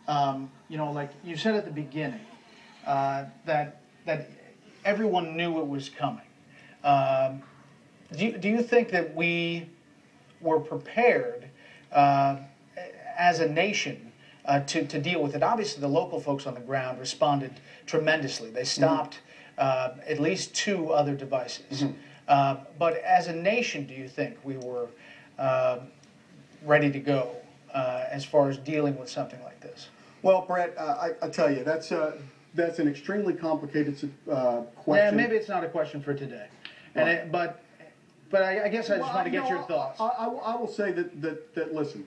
like you said at the beginning, that everyone knew it was coming. Um, do you think that we were prepared as a nation to deal with it? Obviously, the local folks on the ground responded tremendously. They stopped at least 2 other devices. But as a nation, do you think we were ready to go as far as dealing with something like this? Well, Brett, I tell you, that's an extremely complicated question. Yeah, maybe it's not a question for today, but I guess I just want to get your thoughts. I will say that listen,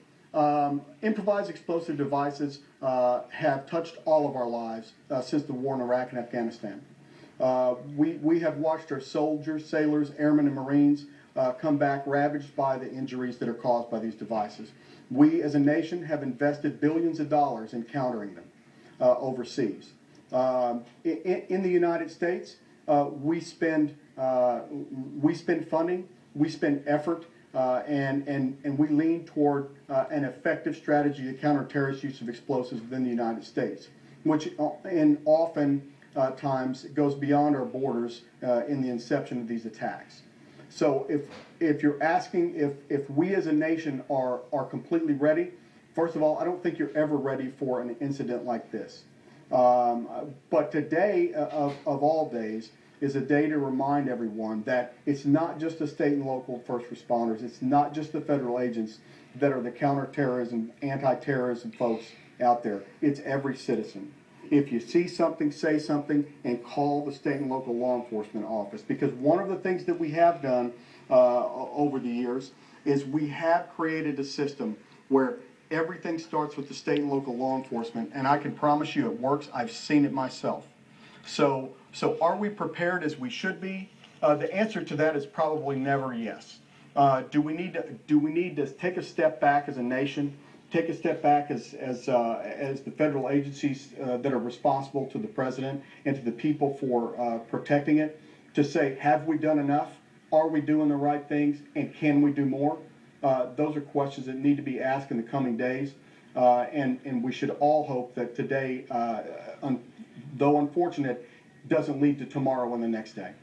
improvised explosive devices have touched all of our lives since the war in Iraq and Afghanistan. We have watched our soldiers, sailors, airmen, and Marines come back ravaged by the injuries that are caused by these devices. We, as a nation, have invested billions of dollars in countering them overseas. In the United States, we spend funding, we spend effort, and we lean toward an effective strategy to counter terrorist use of explosives within the United States, which often times goes beyond our borders in the inception of these attacks. So if you're asking if we as a nation are completely ready, first of all, I don't think you're ever ready for an incident like this. But today, of all days, is a day to remind everyone that it's not just the state and local first responders, it's not just the federal agents that are the counterterrorism, anti-terrorism folks out there. It's every citizen. If you see something, say something, and call the state and local law enforcement office. Because one of the things that we have done over the years is we have created a system where everything starts with the state and local law enforcement, and I can promise you it works. I've seen it myself. So are we prepared as we should be? The answer to that is probably never yes. Do we need to take a step back as a nation? Take a step back as the federal agencies that are responsible to the president and to the people for protecting it, to say, have we done enough? Are we doing the right things? And can we do more? Those are questions that need to be asked in the coming days. And we should all hope that today, though unfortunate, doesn't lead to tomorrow and the next day.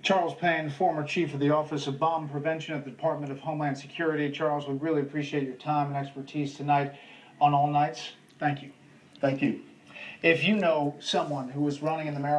Charles Payne, former chief of the Office of Bomb Prevention at the Department of Homeland Security. Charles, we really appreciate your time and expertise tonight on All Nights. Thank you. Thank you. If you know someone who is running in the Maryland